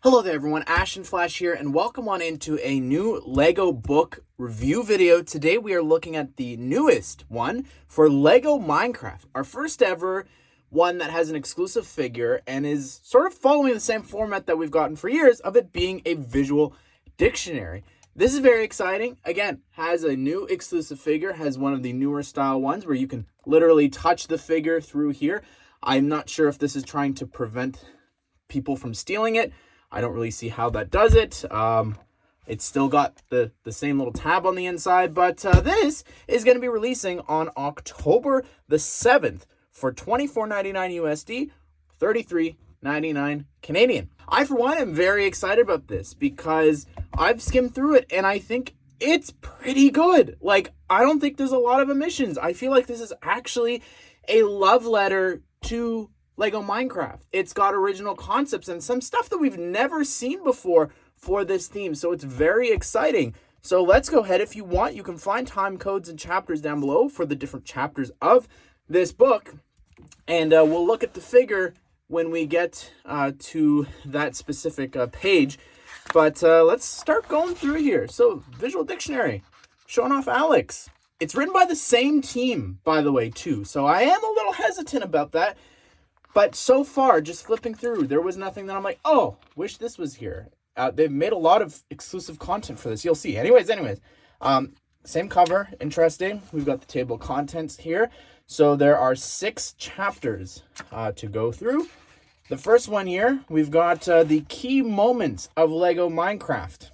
Hello there everyone, Ash and Flash here, and welcome on into a new LEGO book review video. Today we are looking at the newest one for LEGO Minecraft, our first ever one that has an exclusive figure and is sort of following the same format that we've gotten for years of it being a visual dictionary. This is very exciting. Again, has a new exclusive figure, has one of the newer style ones where you can literally touch the figure through here. I'm not sure if this is trying to prevent people from stealing it. I don't really see how that does it. It's still got the same little tab on the inside, but this is going to be releasing on October the 7th for $24.99 USD, $33.99 Canadian. I, for one, am very excited about this because I've skimmed through it and I think it's pretty good. Like, I don't think there's a lot of omissions. I feel like this is actually a love letter to LEGO Minecraft. It's got original concepts and some stuff that we've never seen before for this theme. So it's very exciting. So let's go ahead. If you want, you can find time codes and chapters down below for the different chapters of this book. And we'll look at the figure when we get to that specific page. But let's start going through here. So visual dictionary, showing off Alex. It's written by the same team, by the way, too. So I am a little hesitant about that. But so far, just flipping through, there was nothing that I'm like, oh, wish this was here. They've made a lot of exclusive content for this. You'll see. Anyways. Same cover. Interesting. We've got the table of contents here. So there are 6 chapters to go through. The first one here, we've got the key moments of LEGO Minecraft.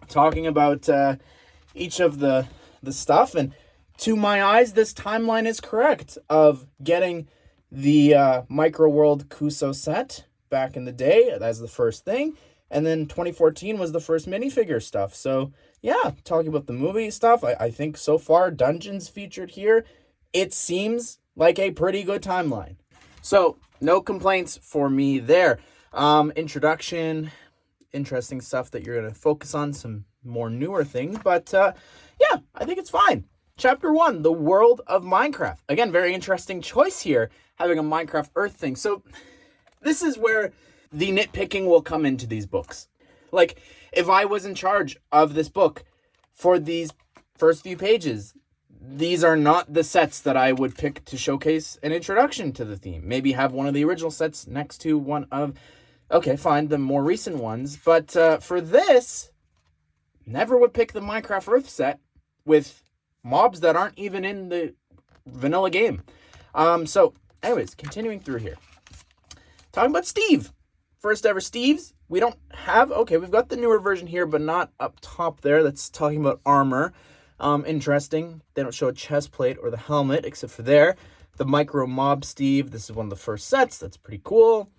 Talking about each of the stuff. And to my eyes, this timeline is correct of getting the Micro World Kuso set back in the day as the first thing, and then 2014 was the first minifigure stuff. So yeah, talking about the movie stuff, I think so far Dungeons featured here, it seems like a pretty good timeline. So no complaints for me there. Introduction, interesting stuff that you're going to focus on, some more newer things, but yeah, I think it's fine. Chapter 1, the world of Minecraft. Again, very interesting choice here, having a Minecraft Earth thing. So this is where the nitpicking will come into these books. Like, if I was in charge of this book for these first few pages, these are not the sets that I would pick to showcase an introduction to the theme. Maybe have one of the original sets next to one of, okay, fine, the more recent ones. But for this, never would pick the Minecraft Earth set with mobs that aren't even in the vanilla game. So anyways, continuing through here. Talking about Steve. First ever Steves. We don't have, okay, we've got the newer version here, but not up top there. That's talking about armor. Interesting. They don't show a chest plate or the helmet, except for there. The Micro Mob Steve. This is one of the first sets. That's pretty cool.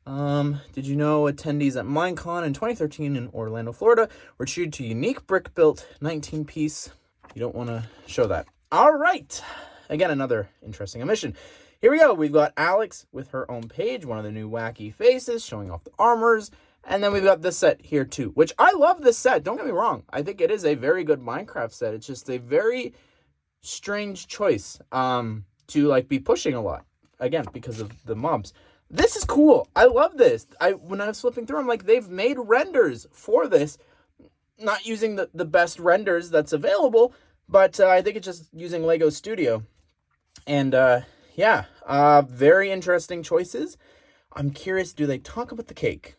Did you know attendees at Minecon in 2013 in Orlando, Florida were treated to unique brick-built 19-piece. You don't want to show that. All right. Again, another interesting omission. Here we go. We've got Alex with her own page, one of the new wacky faces, showing off the armors. And then we've got this set here too, which I love this set. Don't get me wrong. I think it is a very good Minecraft set. It's just a very strange choice to like be pushing a lot. Again, because of the mobs. This is cool. I love this. When I was flipping through, I'm like, they've made renders for this. Not using the best renders that's available, but I think it's just using LEGO Studio. And yeah, very interesting choices. I'm curious, do they talk about the cake?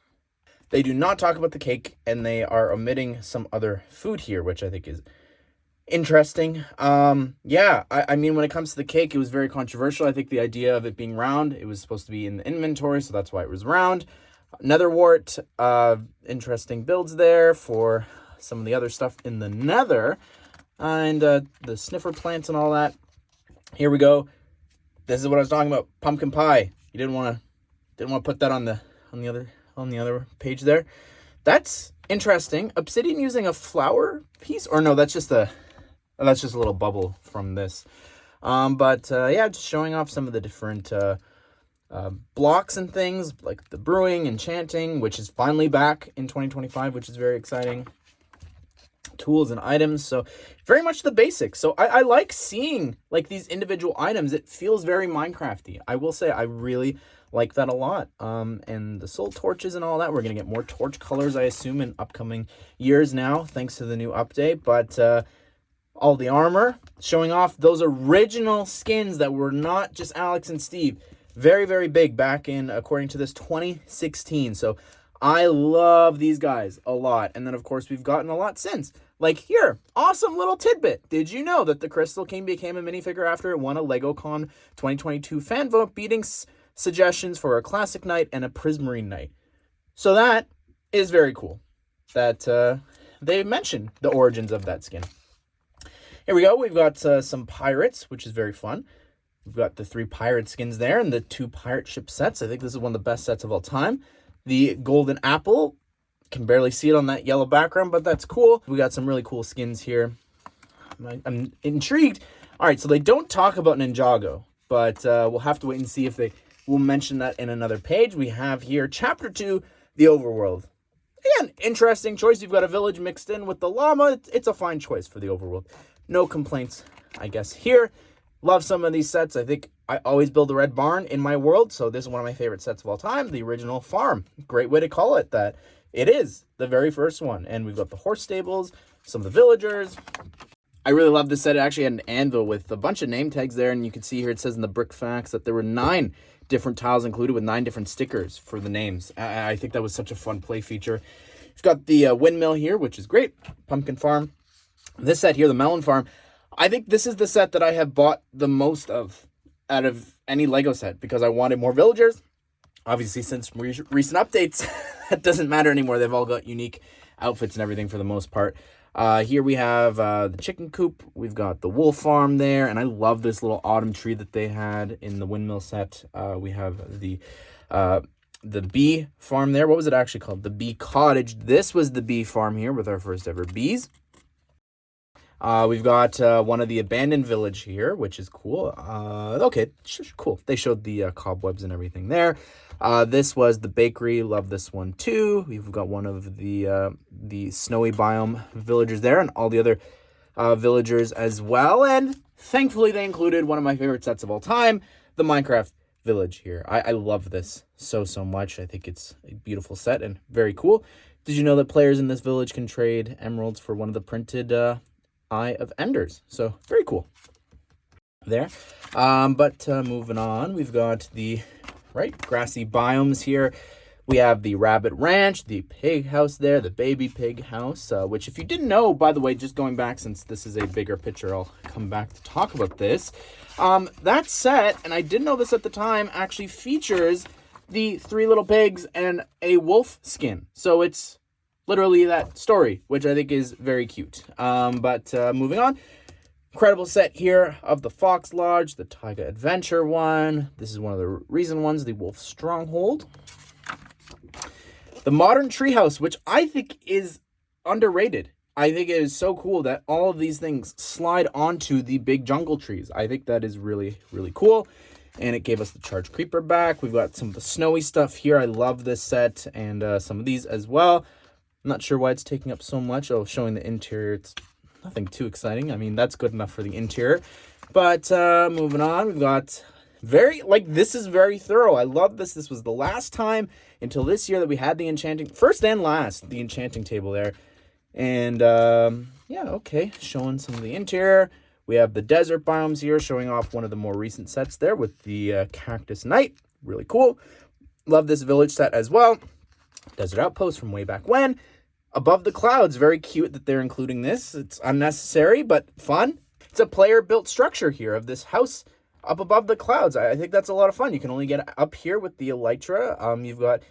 They do not talk about the cake, and they are omitting some other food here, which I think is interesting. Yeah, I mean, when it comes to the cake, it was very controversial. I think the idea of it being round, it was supposed to be in the inventory, so that's why it was round. Nether wart, interesting builds there for some of the other stuff in the nether, and the sniffer plants and all that. Here we go. This is what I was talking about. Pumpkin pie. You didn't want to put that on the other page there. That's interesting. Obsidian using a flower piece, or no? That's just a little bubble from this. Yeah, just showing off some of the different blocks and things like the brewing, enchanting, which is finally back in 2025, which is very exciting. Tools and items, so very much the basics. So I like seeing like these individual items. It feels very Minecrafty. I will say I really like that a lot. And the soul torches and all that, we're going to get more torch colors, I assume, in upcoming years now, thanks to the new update. But all the armor, showing off those original skins that were not just Alex and Steve. Very, very big back in, according to this, 2016. So I love these guys a lot. And then, of course, we've gotten a lot since. Like here, awesome little tidbit. Did you know that the Crystal King became a minifigure after it won a LegoCon 2022 fan vote, beating suggestions for a Classic Knight and a Prismarine Knight? So that is very cool that they mentioned the origins of that skin. Here we go. We've got some pirates, which is very fun. We've got the 3 pirate skins there and the 2 pirate ship sets. I think this is one of the best sets of all time. The golden apple. Can barely see it on that yellow background, but that's cool. We got some really cool skins here. I'm intrigued. All right, so they don't talk about Ninjago, but we'll have to wait and see if they will mention that in another page. We have here Chapter 2, the Overworld. Again, interesting choice. You've got a village mixed in with the llama. It's a fine choice for the Overworld. No complaints, I guess, here. Love some of these sets. I think I always build a red barn in my world, so this is one of my favorite sets of all time, the original farm. Great way to call it that. It is the very first one. And we've got the horse stables, some of the villagers. I really love this set. It actually had an anvil with a bunch of name tags there. And you can see here it says in the brick facts that there were 9 different tiles included with 9 different stickers for the names. I think that was such a fun play feature. We've got the windmill here, which is great. Pumpkin farm. This set here, the melon farm. I think this is the set that I have bought the most of out of any Lego set because I wanted more villagers. Obviously, since recent updates, that doesn't matter anymore. They've all got unique outfits and everything for the most part. Here we have the chicken coop. We've got the wool farm there. And I love this little autumn tree that they had in the windmill set. We have the bee farm there. What was it actually called? The bee cottage. This was the bee farm here with our first ever bees. We've got one of the abandoned village here, which is cool. Okay, cool. They showed the cobwebs and everything there. This was the bakery. Love this one too. We've got one of the snowy biome villagers there and all the other villagers as well. And thankfully they included one of my favorite sets of all time, the Minecraft village here. I love this so much. I think it's a beautiful set and very cool. Did you know that players in this village can trade emeralds for one of the printed Eye of Enders? So very cool there. But moving on, we've got the grassy biomes here. We have the rabbit ranch, the pig house there, the baby pig house, which if you didn't know, by the way, just going back since this is a bigger picture, I'll come back to talk about this. That set, and I didn't know this at the time, actually features the 3 little pigs and a wolf skin. So it's literally that story, which I think is very cute. But moving on. Incredible set here of the Fox Lodge, the Taiga Adventure one. This is one of the recent ones, the Wolf Stronghold. The Modern Treehouse, which I think is underrated. I think it is so cool that all of these things slide onto the big jungle trees. I think that is really, really cool. And it gave us the Charged Creeper back. We've got some of the snowy stuff here. I love this set and some of these as well. I'm not sure why it's taking up so much. Oh, showing the interior, it's nothing too exciting. I mean, that's good enough for the interior. But moving on, we've got this is very thorough. I love this. This was the last time until this year that we had the enchanting, first and last, the enchanting table there. And yeah, okay, showing some of the interior. We have the desert biomes here, showing off one of the more recent sets there with the Cactus Knight. Really cool. Love this village set as well. Desert Outpost from way back when. Above the Clouds, very cute that they're including this. It's unnecessary, but fun. It's a player-built structure here of this house up above the clouds. I think that's a lot of fun. You can only get up here with the elytra. You've got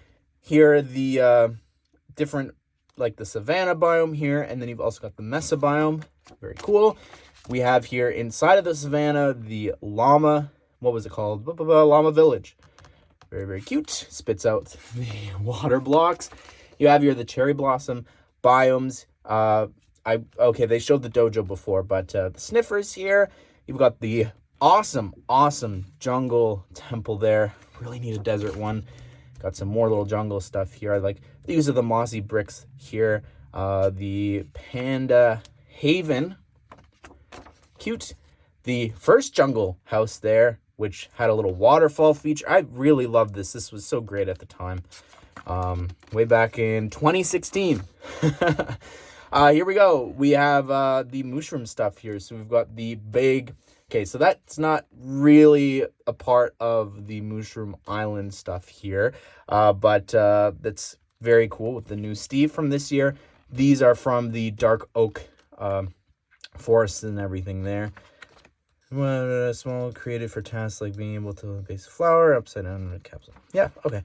here the different, like the savanna biome here, and then you've also got the mesa biome. Very cool. We have here inside of the savanna the llama, what was it called? Llama Village. Very, very cute. Spits out the water blocks. You have here the cherry blossom biomes. Okay, they showed the dojo before, but the sniffers here. You've got the awesome jungle temple there. Really need a desert one. Got some more little jungle stuff here. I like these are the mossy bricks here. The panda haven. Cute. The first jungle house there. which had a little waterfall feature. I really loved this. This was so great at the time. Way back in 2016. Here we go. We have the mushroom stuff here. So we've got the big... Okay, so that's not really a part of the Mushroom Island stuff here, but that's very cool with the new Steve from this year. These are from the Dark Oak forests and everything there. Small, created for tasks like being able to base a flower upside down in a capsule. Yeah, okay.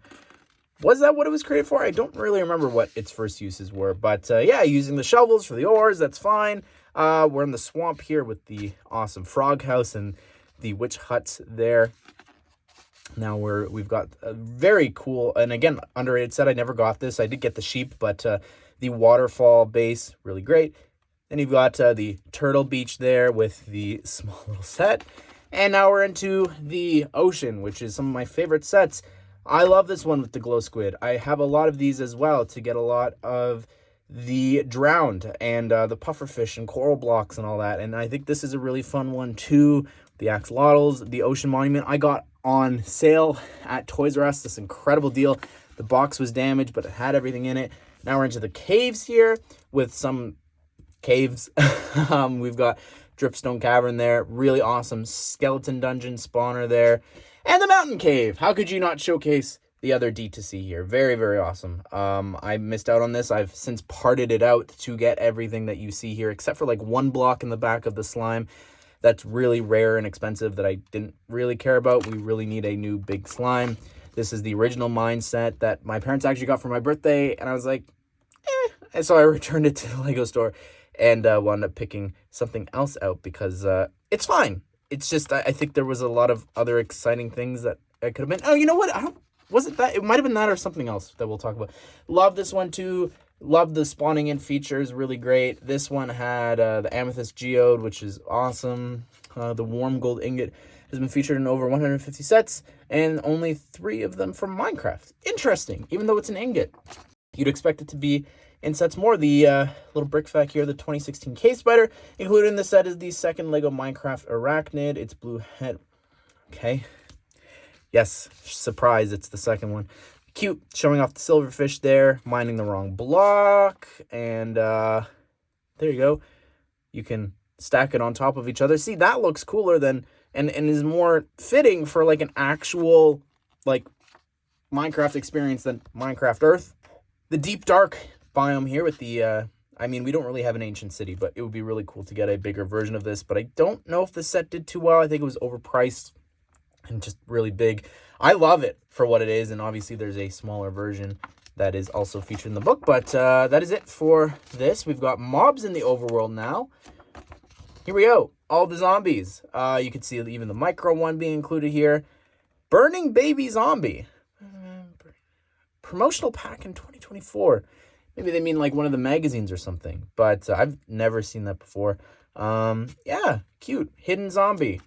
Was that what it was created for? I don't really remember what its first uses were, but yeah, using the shovels for the ores, that's fine. We're in the swamp here with the awesome frog house and the witch huts there. Now we've got a very cool, and again, underrated set. I never got this. I did get the sheep, but the waterfall base, really great. Then you've got the turtle beach there with the small little set. And now we're into the ocean, which is some of my favorite sets. I love this one with the glow squid. I have a lot of these as well to get a lot of the drowned and the pufferfish and coral blocks and all that. And I think this is a really fun one too. The axolotls, the ocean monument, I got on sale at Toys R Us. This incredible deal. The box was damaged, but it had everything in it. Now we're into the caves here with some caves. We've got Dripstone Cavern there. Really awesome skeleton dungeon spawner there. And the mountain cave. How could you not showcase the other D2C here? Very, very awesome. I missed out on this. I've since parted it out to get everything that you see here, except for like one block in the back of the slime. That's really rare and expensive that I didn't really care about. We really need a new big slime. This is the original mine set that my parents actually got for my birthday, and I was like, eh. And so I returned it to the Lego store and wound up picking something else out because it's fine. It's just, I think there was a lot of other exciting things that I could have been. Oh, you know what? Wasn't that? It might have been that or something else that we'll talk about. Love this one too. Love the spawning in features. Really great. This one had the amethyst geode, which is awesome. The warm gold ingot has been featured in over 150 sets, and only 3 of them from Minecraft. Interesting, even though it's an ingot. You'd expect it to be in sets more. The little brick fact here, the 2016 cave spider. Included in the set is the second Lego Minecraft arachnid. It's blue head. Okay. Yes, surprise, it's the second one. Cute, showing off the silverfish there, mining the wrong block. And there you go. You can stack it on top of each other. See, that looks cooler than, and is more fitting for like an actual like Minecraft experience than Minecraft Earth. The deep dark biome here with the, I mean, we don't really have an ancient city, but it would be really cool to get a bigger version of this. But I don't know if the set did too well. I think it was overpriced and just really big. I love it for what it is, and obviously there's a smaller version that is also featured in the book. But that is it for this. We've got mobs in the overworld now. Here we go. All the zombies. You can see even the micro one being included here. Burning Baby Zombie. Promotional pack in 2024. Maybe they mean like one of the magazines or something. But I've never seen that before. Yeah, cute. Hidden zombie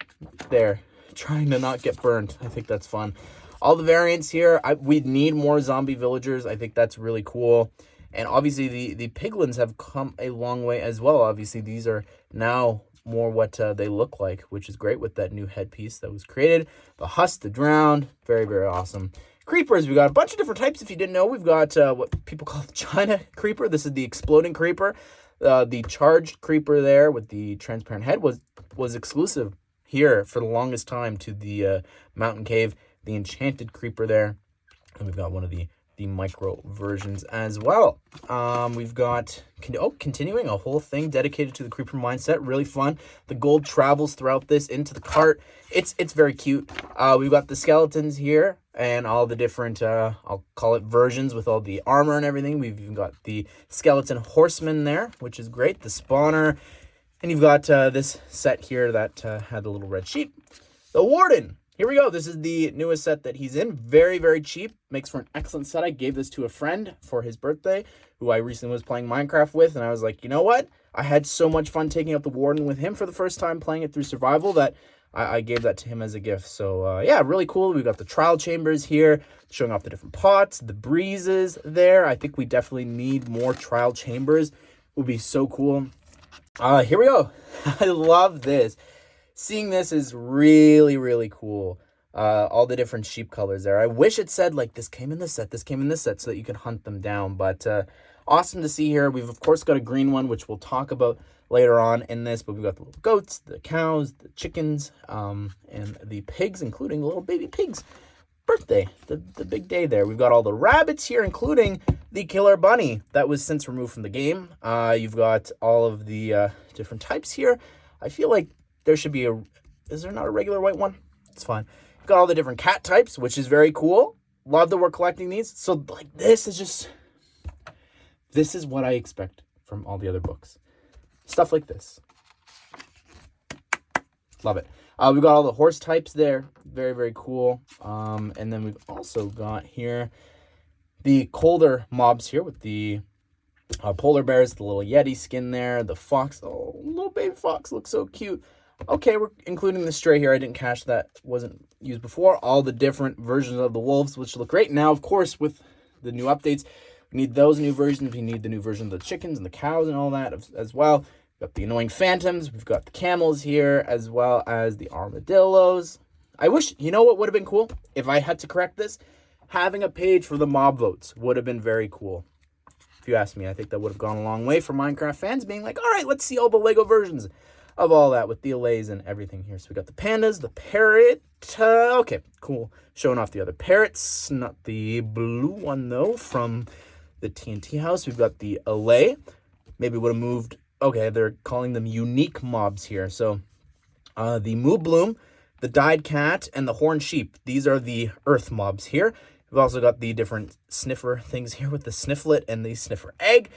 there. Trying to not get burned. I think that's fun. All the variants here. We need more zombie villagers. I think that's really cool. And obviously the piglins have come a long way as well. Obviously these are now more what they look like, which is great with that new headpiece that was created. The husk, the drowned. Very, very awesome. Creepers, we got a bunch of different types. If you didn't know, we've got what people call the China creeper. This is the exploding creeper. The charged creeper there with the transparent head was exclusive here for the longest time to the mountain cave. The enchanted creeper there. And we've got one of the micro versions as well. We've got continuing a whole thing dedicated to the creeper mindset. Really fun. The gold travels throughout this into the cart. It's very cute. We've got the skeletons here and all the different I'll call it versions with all the armor and everything. We've even got the skeleton horseman there, which is great. The spawner. And you've got this set here that had the little red sheep. The warden. Here we go. This is the newest set that he's in. Very, very cheap. Makes for an excellent set. I gave this to a friend for his birthday, who I recently was playing Minecraft with. And I was like, you know what? I had so much fun taking out the warden with him for the first time, playing it through survival, that I gave that to him as a gift. So, yeah, really cool. We've got the trial chambers here, showing off the different pots, the breezes there. I think we definitely need more trial chambers. It would be so cool. Here we go. I love this. seeing this is really, really cool. All the different sheep colors there. I wish it said, like, this came in this set, this came in this set, so that you can hunt them down. But awesome to see here. We've, of course, got a green one, which we'll talk about later on in this. But we've got the little goats, the cows, the chickens, and the pigs, including the little baby pigs. Birthday, the big day there. We've got all the rabbits here, including the killer bunny that was since removed from the game. You've got all of the different types here. I feel like there should be is there not a regular white one? It's fine. Got all the different cat types, which is very cool. Love that we're collecting these. So, like, this is what I expect from all the other books. Stuff like this. Love it. We've got all the horse types there. Very, very cool. And then we've also got here the colder mobs here with the polar bears, the little Yeti skin there, the fox. Oh, little baby fox looks so cute. Okay, we're including the stray here. I didn't catch that. Wasn't used before. All the different versions of the wolves, which look great. Now, of course, with the new updates, we need those new versions. We need the new version of the chickens and the cows and all that as well. We've got the annoying phantoms. We've got the camels here, as well as the armadillos. I wish, you know what would have been cool? If I had to correct this, having a page for the mob votes would have been very cool. If you ask me, I think that would have gone a long way for Minecraft fans being like, all right, let's see all the Lego versions of all that with the allays and everything here. So we got the pandas, the parrot. Okay, cool. Showing off the other parrots. Not the blue one, though, from the TNT house. We've got the allay. Maybe would have moved. Okay, they're calling them unique mobs here. So the moo bloom, the dyed cat, and the horned sheep. These are the earth mobs here. We've also got the different sniffer things here with the snifflet and the sniffer egg.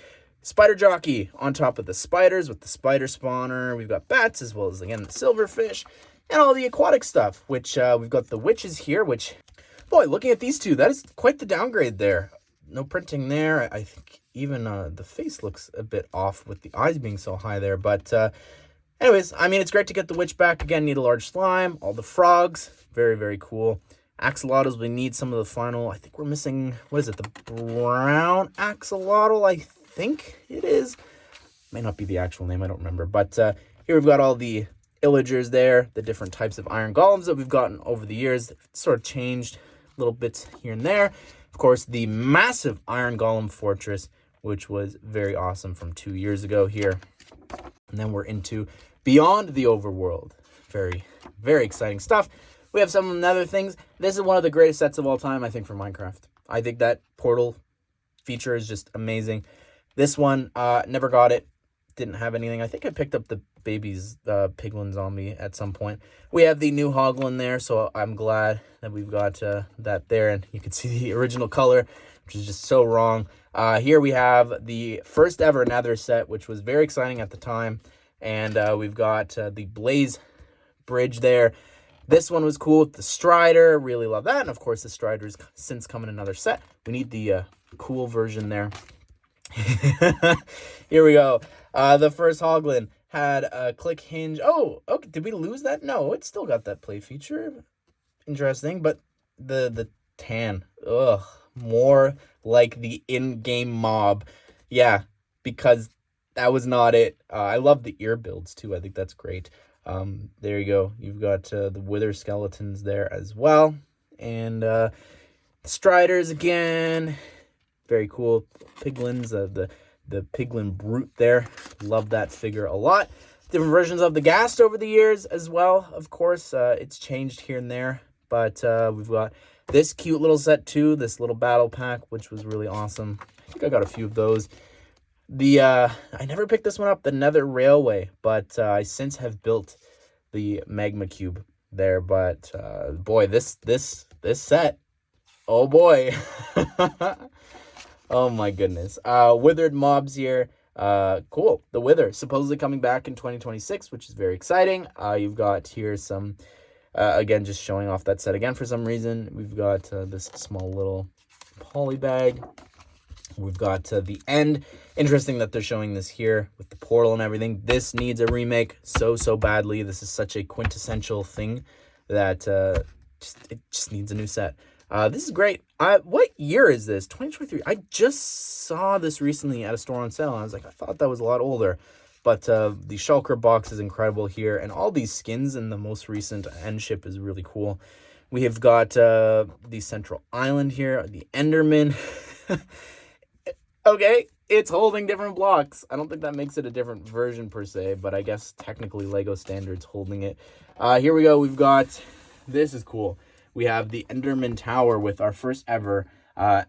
Spider jockey on top of the spiders with the spider spawner. We've got bats as well as, again, the silverfish and all the aquatic stuff, which we've got the witches here, which, boy, looking at these two, that is quite the downgrade there. No printing there. I think even the face looks a bit off with the eyes being so high there. But anyways, I mean, it's great to get the witch back. Again, need a large slime. All the frogs. Very, very cool. Axolotls, we need some of the final. I think we're missing, what is it, the brown axolotl, I think it is. May not be the actual name, I don't remember. But here we've got all the illagers there, the different types of iron golems that we've gotten over the years. It's sort of changed little bits here and there. Of course, the massive iron golem fortress, which was very awesome from 2 years ago here. And then we're into Beyond the Overworld. Very, very exciting stuff. We have some other things. This is one of the greatest sets of all time, I think, for Minecraft. I think that portal feature is just amazing. This one, never got it. Didn't have anything. I think I picked up the baby's piglin zombie at some point. We have the new hoglin there, so I'm glad that we've got that there. And you can see the original color, which is just so wrong. Here we have the first ever Nether set, which was very exciting at the time. And we've got the Blaze Bridge there. This one was cool with the Strider. Really love that. And, of course, the Strider's since come in another set. We need the cool version there. Here we go. The first hoglin had a click hinge. Oh, okay. Did we lose that? No, it still got that play feature. Interesting. But the tan. Ugh. More like the in-game mob. Yeah, because that was not it. I love the ear builds, too. I think that's great. There you go. You've got the wither skeletons there as well. And the Striders again. Very cool. Piglins, the piglin brute there. Love that figure a lot. Different versions of the Ghast over the years as well. Of course, it's changed here and there. But we've got this cute little set too. This little battle pack, which was really awesome. I think I got a few of those. I never picked this one up, the Nether Railway, but I since have built the Magma Cube there. But boy, this set, oh boy. Oh my goodness. Withered mobs here. Cool. The Wither supposedly coming back in 2026, which is very exciting. You've got here some, again, just showing off that set again for some reason. We've got this small little poly bag. We've got the end. Interesting that they're showing this here with the portal and everything. This needs a remake so badly. This is such a quintessential thing that it just needs a new set. This is great. What year is this? 2023. I just saw this recently at a store on sale, and I was like, I thought that was a lot older. But the Shulker box is incredible here, and all these skins in the most recent end ship is really cool. We have got the Central Island here, the Enderman. Okay, it's holding different blocks. I don't think that makes it a different version per se, but I guess technically LEGO Standard's holding it. Here we go. We've got, this is cool. We have the Enderman Tower with our first ever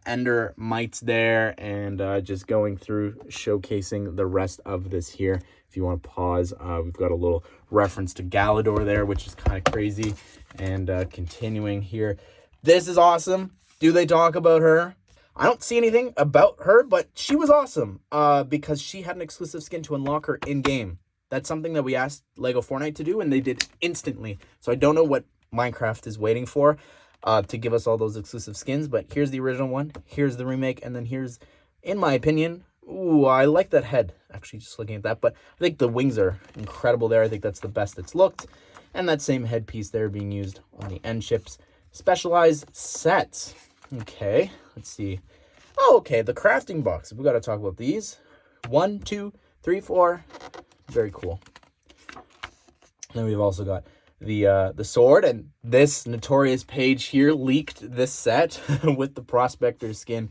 Ender mites there, and just going through showcasing the rest of this here. If you want to pause, we've got a little reference to Galador there, which is kind of crazy. And continuing here. This is awesome. Do they talk about her? I don't see anything about her, but she was awesome because she had an exclusive skin to unlock her in-game. That's something that we asked LEGO Fortnite to do, and they did instantly. So I don't know what Minecraft is waiting for to give us all those exclusive skins, but here's the original one, here's the remake, and then here's, in my opinion, ooh, I like that head, actually, just looking at that, but I think the wings are incredible there. I think that's the best it's looked, and that same headpiece there being used on the end ships. Specialized sets. Okay, let's see. Oh, okay, the crafting box. We got to talk about these. 1, 2, 3, 4. Very cool. Then we've also got the sword, and this notorious page here leaked this set with the prospector skin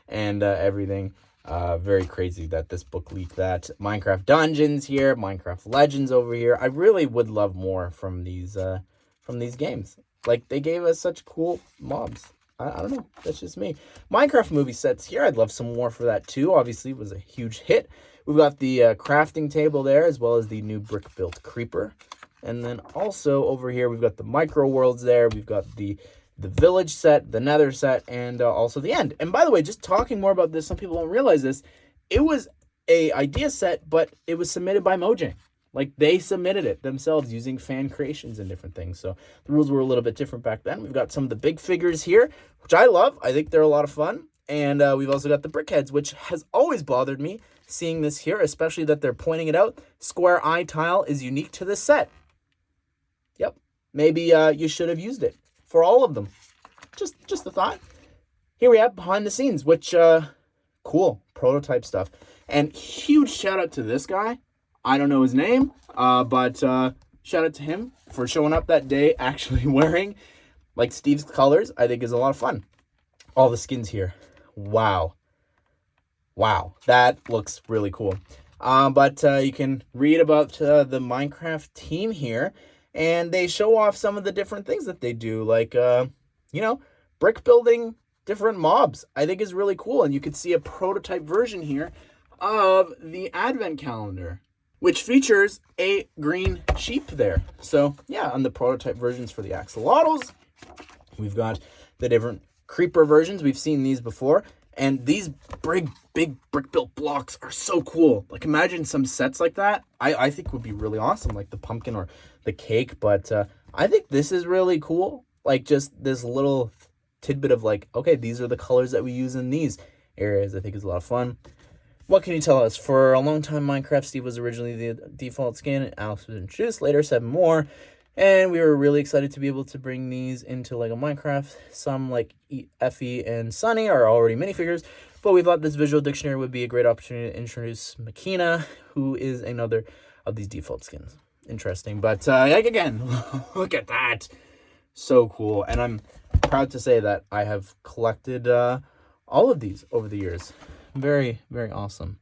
and everything. Very crazy that this book leaked that. Minecraft Dungeons here, Minecraft Legends over here. I really would love more from these games. Like, they gave us such cool mobs. I don't know. That's just me. Minecraft movie sets here. I'd love some more for that too. Obviously, it was a huge hit. We've got the crafting table there, as well as the new brick-built creeper. And then also over here, we've got the micro worlds there. We've got the village set, the nether set, and also the end. And by the way, just talking more about this, some people don't realize this. It was a idea set, but it was submitted by Mojang. Like, they submitted it themselves using fan creations and different things. So the rules were a little bit different back then. We've got some of the big figures here, which I love. I think they're a lot of fun. And we've also got the brickheads, which has always bothered me seeing this here, especially that they're pointing it out. Square eye tile is unique to this set. Yep. Maybe you should have used it for all of them. Just a thought. Here we have behind the scenes, which, cool. Prototype stuff. And huge shout out to this guy. I don't know his name, but shout out to him for showing up that day actually wearing like Steve's colors. I think is a lot of fun. All the skins here. Wow. That looks really cool. But you can read about the Minecraft team here, and they show off some of the different things that they do, like, brick building different mobs. I think is really cool. And you could see a prototype version here of the advent calendar, which features a green sheep there. So, yeah, on the prototype versions for the axolotls, we've got the different creeper versions. We've seen these before. And these big brick-built blocks are so cool. Like, imagine some sets like that. I think would be really awesome, like the pumpkin or the cake. But I think this is really cool. Like, just this little tidbit of, like, okay, these are the colors that we use in these areas. I think is a lot of fun. What can you tell us? For a long time, Minecraft Steve was originally the default skin. Alex was introduced, later 7 more. And we were really excited to be able to bring these into LEGO Minecraft. Some, like Effie and Sunny, are already minifigures. But we thought this visual dictionary would be a great opportunity to introduce Makina, who is another of these default skins. Interesting. But, again, look at that. So cool. And I'm proud to say that I have collected all of these over the years. Very, very awesome.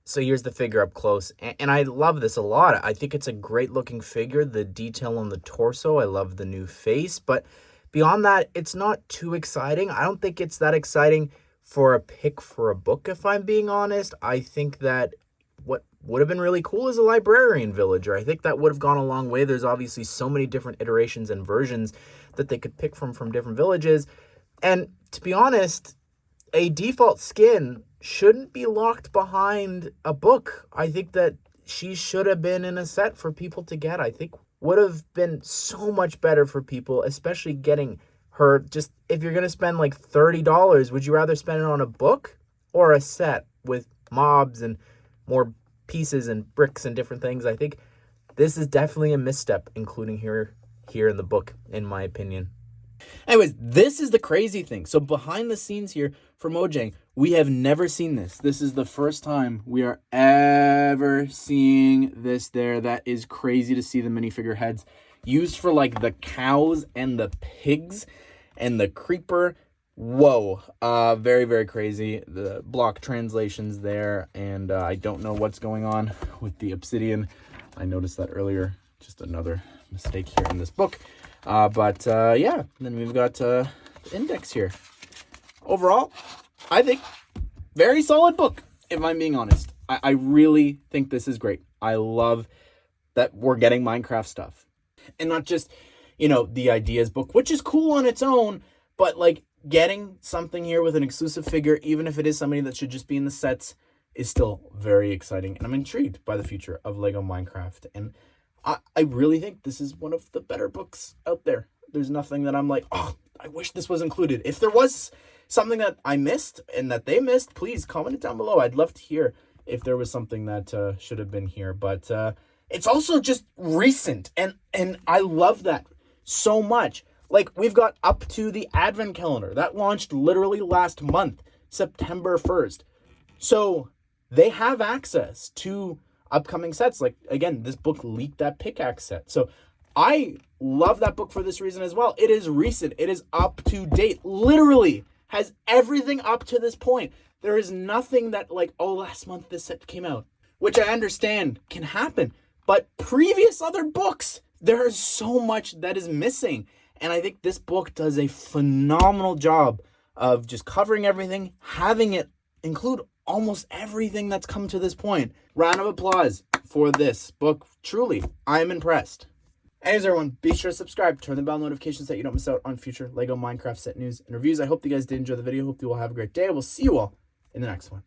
So here's the figure up close, and I love this a lot. I think it's a great looking figure. The detail on the torso, I love the new face, but beyond that, it's not too exciting. I don't think it's that exciting for a pick for a book, if I'm being honest. I think that what would have been really cool is a librarian villager. I think that would have gone a long way. There's obviously so many different iterations and versions that they could pick from different villages, and to be honest, a default skin shouldn't be locked behind a book. I think that she should have been in a set for people to get. I think would have been so much better for people, especially getting her. Just if you're going to spend like $30, would you rather spend it on a book or a set with mobs and more pieces and bricks and different things? I think this is definitely a misstep, including here in the book, in my opinion. Anyways, this is the crazy thing. So behind the scenes here for Mojang. We have never seen this. This is the first time we are ever seeing this there. That is crazy to see the minifigure heads used for like the cows and the pigs and the creeper. Whoa. Very, very crazy. The block translations there. And I don't know what's going on with the obsidian. I noticed that earlier. Just another mistake here in this book. Yeah, then we've got the index here. Overall, I think very solid book, if I'm being honest. I really think this is great. I love that we're getting Minecraft stuff. And not just, the ideas book, which is cool on its own, but like getting something here with an exclusive figure, even if it is somebody that should just be in the sets, is still very exciting. And I'm intrigued by the future of Lego Minecraft. And I really think this is one of the better books out there. There's nothing that I'm like, oh, I wish this was included. If there was something that I missed and that they missed, please comment it down below. I'd love to hear if there was something that should have been here. But it's also just recent, and I love that so much. Like, we've got up to the Advent calendar. That launched literally last month, September 1st. So they have access to upcoming sets. Like, again, this book leaked that pickaxe set. So I love that book for this reason as well. It is recent. It is up to date. Literally has everything up to this point. There is nothing that like, oh, last month this set came out, which I understand can happen. But previous other books, there is so much that is missing. And I think this book does a phenomenal job of just covering everything, having it include almost everything that's come to this point. Round of applause for this book. Truly, I'm impressed. Anyways, everyone, be sure to subscribe, turn the bell notifications so that you don't miss out on future Lego Minecraft set news and reviews. I hope you guys did enjoy the video. Hope you all have a great day. We'll see you all in the next one.